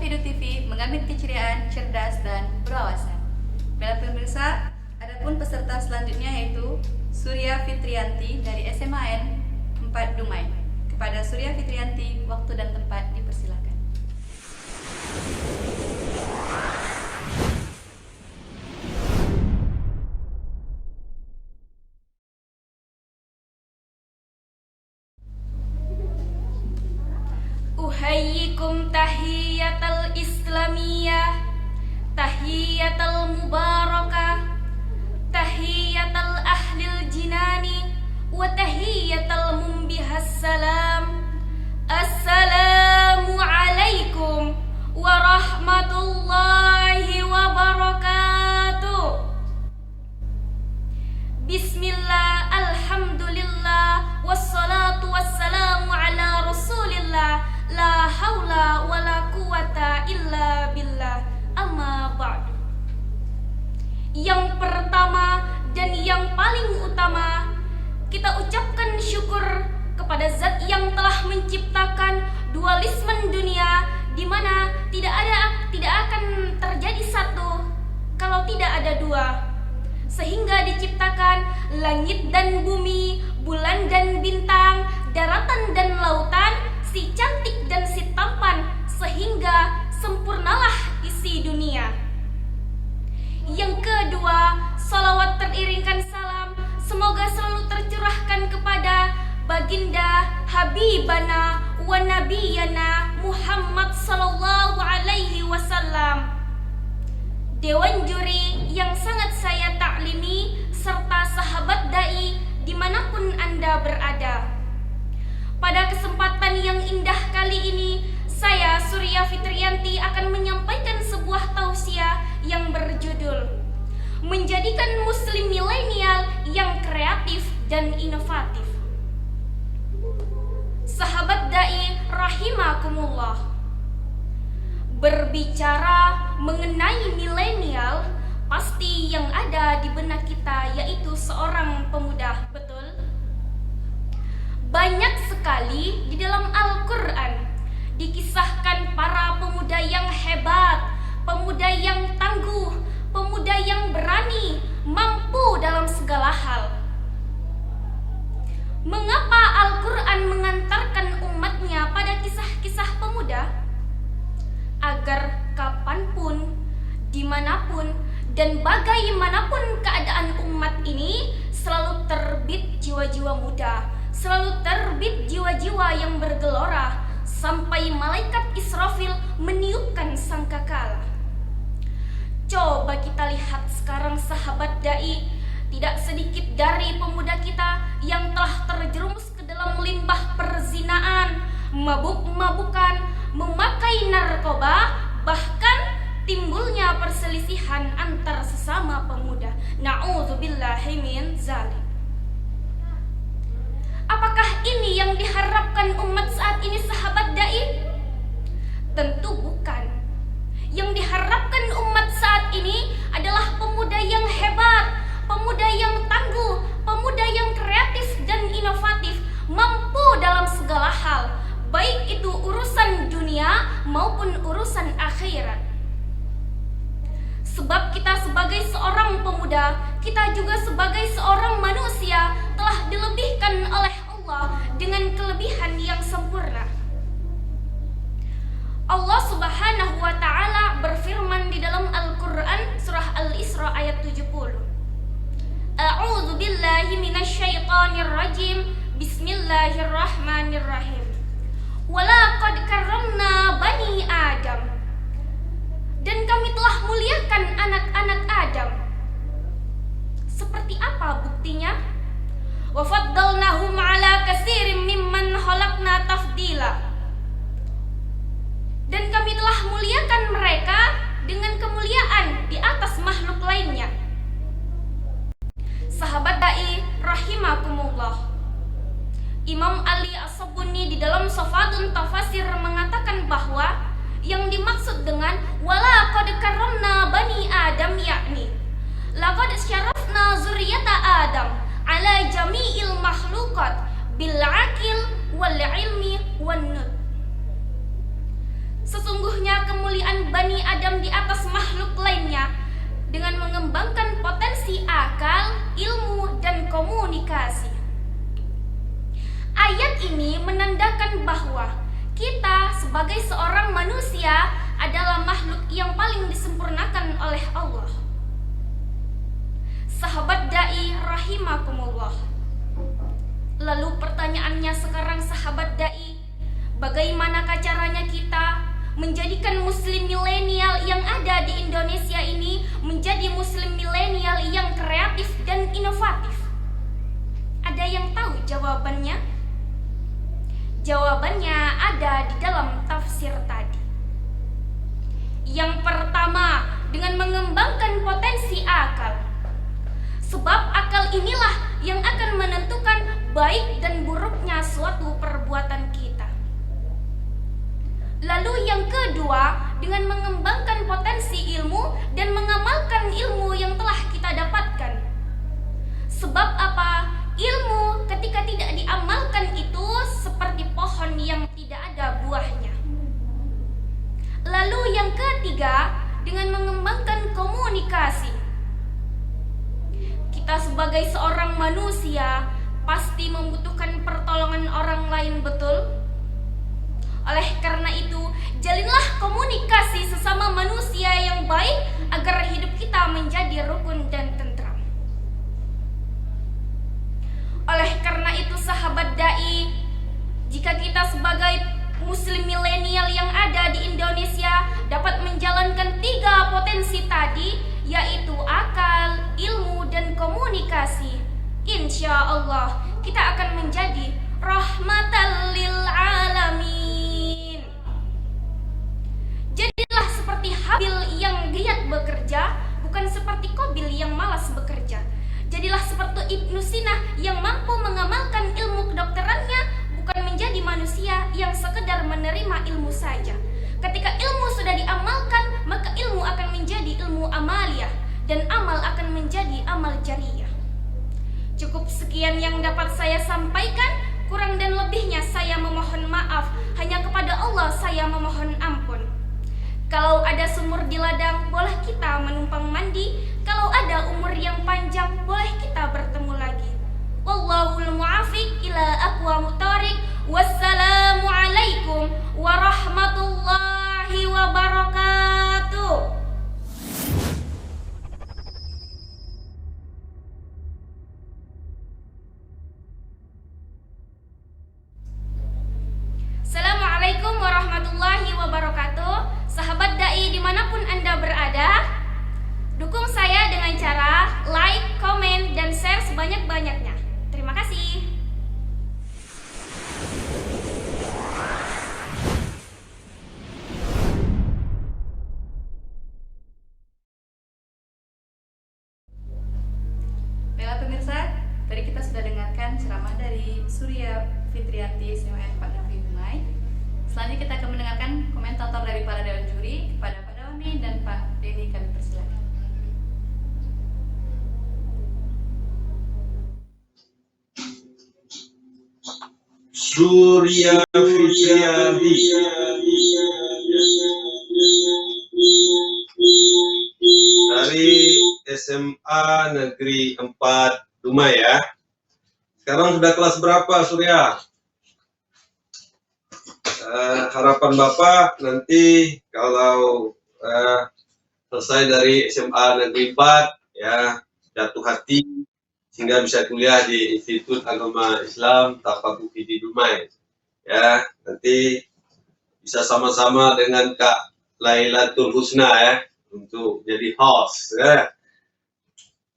Individu TV mengambil keceriaan, cerdas, dan berwawasan. Baiklah pemirsa, adapun peserta selanjutnya yaitu Surya Fitrianti dari SMAN 4 Dumai. Kepada Surya Fitrianti, waktu dan tempat dipersilakan. Uhayyikum tahiyatal islamiyah, tahiyatal mubarakah, tahiyatal ahlil jinani, wa tahiyatal mumbihas salam. Assalamu alaikum warahmatullahi wabarakatuh. Bismillah, alhamdulillah, wassalatu wassalamu ala rasulillah. La haula wa la quwata illa billah. Amma ba'du. Yang pertama dan yang paling utama, kita ucapkan syukur kepada Zat yang telah menciptakan dualisme dunia, di mana tidak akan terjadi satu kalau tidak ada dua, sehingga diciptakan langit dan bumi, bulan dan bintang, daratan dan lautan, si cantik dan si tampan, sehingga sempurnalah isi dunia. Yang kedua, salawat teriringkan salam semoga selalu tercurahkan kepada baginda Habibana wa Nabiyana Muhammad sallallahu alaihi wasallam, dewan juri yang sangat saya taklimi, serta sahabat dai dimanapun Anda berada. Pada kesempatan yang indah kali ini, saya Surya Fitrianti akan menyampaikan sebuah tausiah yang berjudul Menjadikan Muslim Milenial yang Kreatif dan Inovatif. Sahabat dai rahimakumullah, berbicara mengenai milenial, pasti yang ada di benak kita yaitu seorang pemuda, betul? Banyak sekali di dalam Al-Quran dikisahkan para pemuda yang hebat, pemuda yang tangguh, pemuda yang berani, mampu dalam segala hal. Mengapa Al-Quran mengantarkan umatnya pada kisah-kisah pemuda? Agar kapanpun, dimanapun, dan bagaimanapun keadaan umat ini, selalu terbit jiwa-jiwa muda, selalu terbit jiwa-jiwa yang bergelora, sampai malaikat Israfil meniupkan sangkakala. Coba kita lihat sekarang sahabat dai, tidak sedikit dari pemuda kita yang telah terjerumus ke dalam limbah perzinaan, mabuk-mabukan, memakai narkoba, bahkan timbulnya perselisihan antar sesama pemuda. Na'udzubillahi min dzalik. Apakah ini yang diharapkan umat saat ini sahabat dai? Tentu bukan. Yang diharapkan umat saat ini adalah pemuda yang hebat, pemuda yang tangguh, pemuda yang kreatif dan inovatif, mampu dalam segala hal, baik itu urusan dunia maupun urusan akhirat. Sebab kita sebagai seorang pemuda, kita juga sebagai seorang manusia telah dilebihkan oleh Allah dengan kelebihan yang sempurna. Allah Subhanahu wa ta'ala berfirman di dalam Al-Quran surah Al-Isra ayat 70. A'udzu billahi minasyaitonir rajim. Bismillahirrahmanirrahim. Walaqad karramna bani Adam. Dan kami telah muliakan anak-anak Adam. Seperti apa buktinya? Wa faddalnahum ala katsirin mimman khalaqna tafdila. Dan kami telah muliakan mereka dengan kemuliaan di atas makhluk lainnya. Sahabat dai rahimakumullah, Imam Ali As-Sabuni di dalam Safatun Tafasir mengatakan bahwa yang dimaksud dengan walaqad karramna bani Adam yakni laqad syarafna zurriyata Adam ala jami'il makhluqat bil aqil wal ilmi wan nur. Sesungguhnya kemuliaan Bani Adam di atas makhluk lainnya dengan mengembangkan potensi akal, ilmu, dan komunikasi. Ayat ini menandakan bahwa kita sebagai seorang manusia adalah makhluk yang paling disempurnakan oleh Allah. Sahabat dai rahimakumullah. Lalu pertanyaannya sekarang sahabat dai, bagaimanakah caranya kita menjadikan muslim milenial yang ada di Indonesia ini menjadi muslim milenial yang kreatif dan inovatif? Ada yang tahu jawabannya? Jawabannya ada di dalam tafsir tadi. Yang pertama, dengan mengembangkan potensi akal. Sebab akal inilah yang akan menentukan baik dan buruknya suatu perbuatan kita. Lalu yang kedua, dengan mengembangkan potensi ilmu dan mengamalkan ilmu yang telah kita dapatkan. Sebab apa? Ilmu ketika tidak diamalkan itu seperti pohon yang tidak ada buahnya. Lalu yang ketiga, dengan mengembangkan komunikasi. Kita sebagai seorang manusia pasti membutuhkan pertolongan orang lain, betul? Oleh karena itu, jalinlah komunikasi sesama manusia yang baik agar hidup kita menjadi rukun dan tentram. Oleh karena itu sahabat dai, jika kita sebagai muslim milenial yang ada di Indonesia dapat menjalankan 3 potensi tadi, yaitu akal, ilmu, dan komunikasi, insya Allah kita akan menjadi rahmatan lil alamin. Jadilah seperti Habil yang giat bekerja, bukan seperti Qabil yang malas bekerja. Jadilah seperti Ibnu Sina yang mampu mengamalkan ilmu kedokterannya, bukan menjadi manusia yang sekedar menerima ilmu saja. Ketika ilmu sudah diamalkan, maka ilmu akan menjadi ilmu amaliyah, dan amal akan menjadi amal jariyah. Cukup sekian yang dapat saya sampaikan. Kurang dan lebihnya saya memohon maaf. Hanya kepada Allah saya memohon ampun. Kalau ada sumur di ladang, boleh kita menumpang mandi. Kalau ada umur yang panjang, boleh kita bertemu lagi. Wallahul mu'afiq ila aqwamut thoriq. Wassalamualaikum warahmatullahi wabarakatuh. Assalamualaikum warahmatullahi wabarakatuh. Sahabat dai dimanapun Anda berada, dukung saya dengan cara like, komen, dan share sebanyak-banyaknya. Terima kasih. Baiklah pemirsa, tadi kita sudah dengarkan ceramah dari Surya Fitrianti SMAN 4 Dumai. Selanjutnya kita akan mendengarkan komentator dari para dewan juri. Kepada Pak Dawani dan Pak Denny kami persilakan. Surya Fitrianti dari SMA Negeri 4 Dumai ya. Sekarang sudah kelas berapa Surya? Harapan Bapak nanti kalau selesai dari SMA Negeri 4 ya, jatuh hati sehingga bisa kuliah di Institut Agama Islam Tafakufi di Dumai ya, nanti bisa sama-sama dengan Kak Lailatul Husna ya untuk jadi host ya.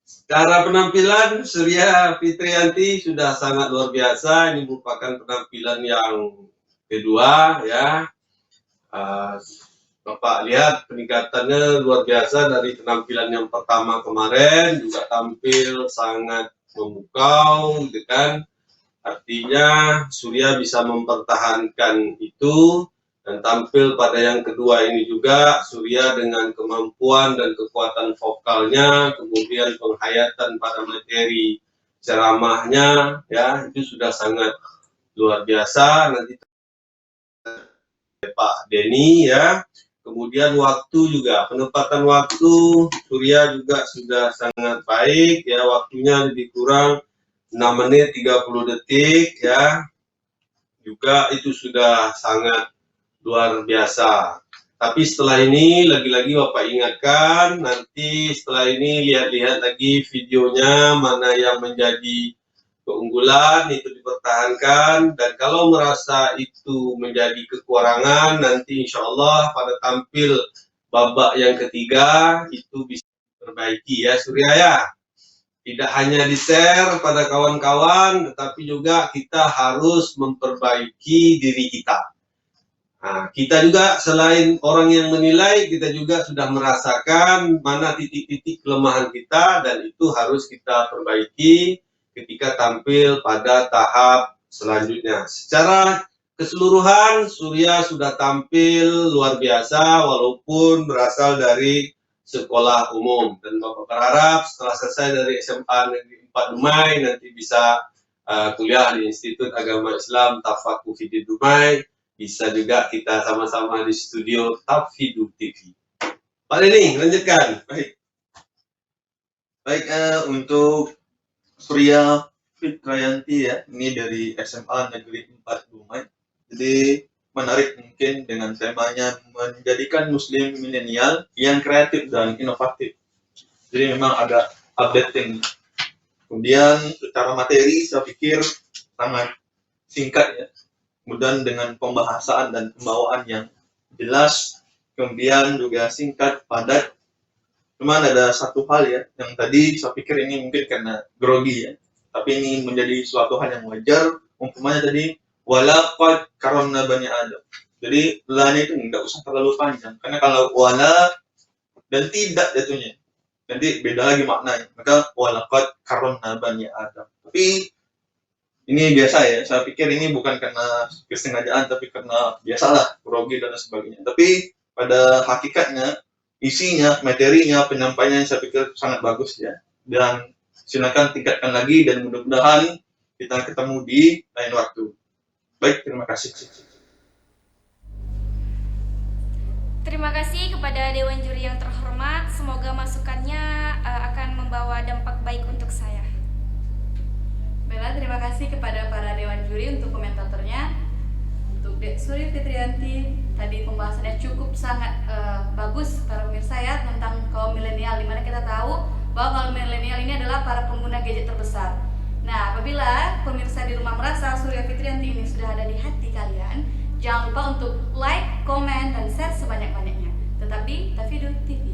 Secara penampilan Surya Fitrianti sudah sangat luar biasa. Ini merupakan penampilan yang kedua ya. Bapak lihat peningkatannya luar biasa dari penampilan yang pertama kemarin, juga tampil sangat memukau gitu kan. Artinya Surya bisa mempertahankan itu, dan tampil pada yang kedua ini juga Surya dengan kemampuan dan kekuatan vokalnya, kemudian penghayatan pada materi ceramahnya ya, itu sudah sangat luar biasa. Nanti Pak Denny ya. Kemudian waktu juga, penempatan waktu Surya juga sudah sangat baik ya, waktunya lebih kurang 6 menit 30 detik ya. Juga itu sudah sangat luar biasa. Tapi setelah ini lagi-lagi Bapak ingatkan, nanti setelah ini lihat-lihat lagi videonya mana yang menjadi keunggulan itu dipertahankan, dan kalau merasa itu menjadi kekurangan nanti insya Allah pada tampil babak yang ketiga itu bisa diperbaiki ya Surya ya. Tidak hanya di-share pada kawan-kawan, tetapi juga kita harus memperbaiki diri kita. Nah, kita juga selain orang yang menilai, kita juga sudah merasakan mana titik-titik kelemahan kita, dan itu harus kita perbaiki ketika tampil pada tahap selanjutnya. Secara keseluruhan, Surya sudah tampil luar biasa walaupun berasal dari sekolah umum. Dan Bapak berharap setelah selesai dari SMA Negeri 4 Dumai, nanti bisa kuliah di Institut Agama Islam Tafakuh di Dumai. Bisa juga kita sama-sama di studio Tafhidu TV. Pak Denny, lanjutkan. Baik, untuk Surya Fitrianti ya, ini dari SMA Negeri 4 Dumai. Jadi menarik mungkin dengan temanya menjadikan Muslim milenial yang kreatif dan inovatif. Jadi memang ada updating. Kemudian secara materi saya pikir sangat singkat ya. Kemudian dengan pembahasan dan pembawaan yang jelas, kemudian juga singkat, padat. Cuman ada satu hal ya, yang tadi saya pikir ini mungkin karena grogi ya, tapi ini menjadi suatu hal yang wajar. Umpamanya tadi, walaqad karamna bani Adam. Jadi, la-nya itu nggak usah terlalu panjang, karena kalau wala dan tidak jatuhnya, nanti beda lagi maknanya. Maka walaqad karamna bani Adam. Tapi ini biasa ya, saya pikir ini bukan karena kesengajaan, tapi karena biasalah, grogi dan sebagainya. Tapi pada hakikatnya, isinya, materinya, penyampaiannya saya pikir sangat bagus ya. Dan silakan tingkatkan lagi dan mudah-mudahan kita ketemu di lain waktu. Baik, terima kasih. Terima kasih kepada Dewan Juri yang terhormat. Semoga masukannya akan membawa dampak baik untuk saya. Baiklah, terima kasih kepada para Dewan Juri untuk komentatornya. Untuk Dek Surya Fitrianti, tadi pembahasannya cukup sangat bagus para pemirsa ya, tentang kaum milenial, dimana kita tahu bahwa kaum milenial ini adalah para pengguna gadget terbesar. Nah, apabila pemirsa di rumah merasa Surya Fitrianti ini sudah ada di hati kalian, jangan lupa untuk like, komen, dan share sebanyak-banyaknya. Tetap di Tafhidu TV.